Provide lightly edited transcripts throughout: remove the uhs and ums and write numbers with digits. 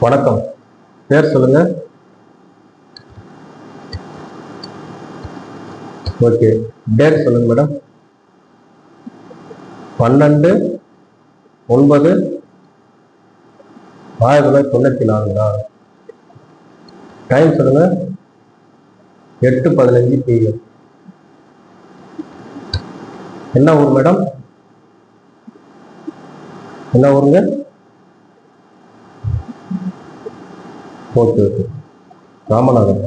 வணக்கம். பேர் சொல்லுங்க. ஓகே. டேட் சொல்லுங்க மேடம். 12/9/1994. டைம் சொல்லுங்க. 8:15 PM. என்ன ஊர் மேடம்? என்ன ஊருங்க? Okay okay, Ramanathan.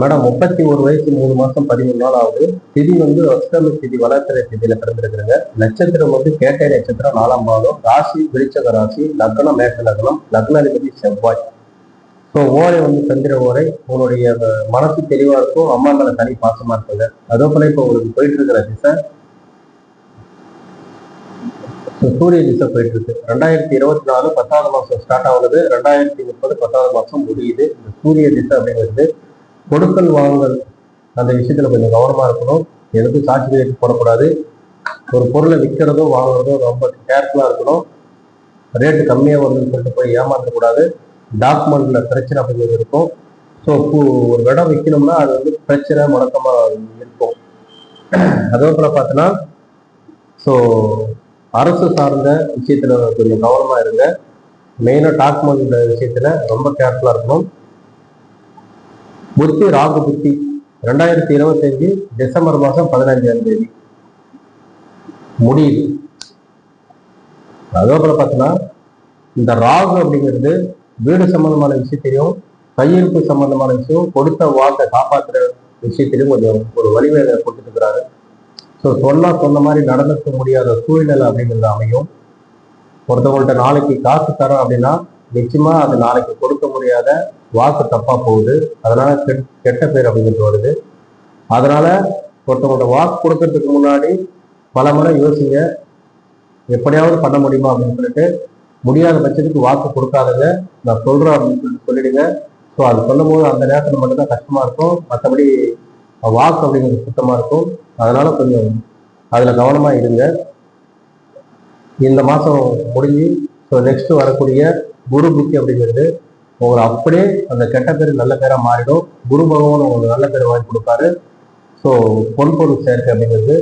மேடம் 31 வயசு 3 மாசம் 13 நாள் ஆகுது. திதி அஷ்டமி திதி, வளர்த்திரை திதியில பிறந்திருக்கிறேங்க. நட்சத்திரம் கேட்டை நட்சத்திரம் 4ஆம் பாதம். ராசி விருச்சக ராசி, லக்னம் மேஷ லக்னம், லக்னாதிபதி செவ்வாய். ஸோ ஓரை சந்திர ஓரை. உங்களுடைய மனசு தெளிவா இருக்கும், அம்மா மேல தனி பாசமா இருக்குங்க. அதே போல இப்போ உங்களுக்கு போயிட்டு இருக்கிற திசை சூரிய திசை போயிட்டு இருக்கு. 2024 10ஆவது மாசம் ஸ்டார்ட் ஆகுது, 2030 10ஆவது மாசம் முடியுது. இந்த சூரிய திசை அப்படிங்கிறது கொடுக்கல் வாங்கல் அந்த விஷயத்துல கொஞ்சம் கவனமா இருக்கணும். எதுக்கும் சாட்சி கையெழுத்து போடக்கூடாது. ஒரு பொருளை விற்கிறதும் வாங்குறதும் ரொம்ப கேர்ஃபுல்லா இருக்கணும். ரேட்டு கம்மியா வருதுன்னு சொல்லிட்டு போய் ஏமாற்றக்கூடாது. டாக்குமெண்ட்ல பிரச்சனை அப்படிங்கிறது இருக்கும். ஸோ ஒரு இடம் விற்கணும்னா அது பிரச்சனை முடக்கமா இருக்கும். அதே போல பார்த்தோன்னா ஸோ அரசு சார்ந்த விஷயத்துல கொஞ்சம் கவனமா இருங்க. மெயினா டாக்குமெண்ட் விஷயத்துல ரொம்ப கேர்ஃபுல்லா இருக்கணும். புத்தி ராகு புத்தி 2025 டிசம்பர் மாசம் 15ஆம் தேதி முடியுது. அதே போல பார்த்தோன்னா இந்த ராகு அப்படிங்கிறது வீடு சம்பந்தமான விஷயத்திலையும், கையிருப்பு சம்பந்தமான விஷயம், கொடுத்த வாக்கை காப்பாற்றுற விஷயத்திலையும் கொஞ்சம் ஒரு வழிவேலை கொடுத்துட்டு இருக்கிறாரு. ஸோ சொன்ன மாதிரி நடந்துக்க முடியாத சூழ்நிலை அப்படிங்கிறது அமையும். ஒருத்தவங்கள்ட்ட நாளைக்கு காசு தரோம் அப்படின்னா நிச்சயமா அது நாளைக்கு கொடுக்க முடியாத வாக்கு தப்பா போகுது. அதனால கெட்ட பேர் அப்படிங்கிறது வருது. அதனால ஒருத்தவங்கள்ட்ட வாக்கு கொடுக்கறதுக்கு முன்னாடி பல முறை யோசிங்க, எப்படியாவது பண்ண முடியுமா அப்படின்னு சொல்லிட்டு. முடியாத பட்சத்துக்கு வாக்கு கொடுக்காதங்க, நான் சொல்றேன் அப்படின்னு சொல்லிடுங்க. ஸோ அது சொல்லும் போது அந்த நேரத்தில் மட்டும்தான் கஷ்டமா இருக்கும், மற்றபடி வாக்கு அப்படிங்கிறது சுத்தமா இருக்கும். அதனால கொஞ்சம் அதுல கவனமா இருங்க. இந்த மாசம் முடிஞ்சு ஸோ நெக்ஸ்ட் வரக்கூடிய குரு புத்தி அப்படிங்கிறது உங்களை அப்படியே அந்த கெட்ட பேர் நல்ல பேரா மாறிடும். குரு பகவான் உங்களுக்கு நல்ல பேர் வாங்கி கொடுப்பாரு. ஸோ பொன்பொருள் சேர்க்கை அப்படிங்கிறது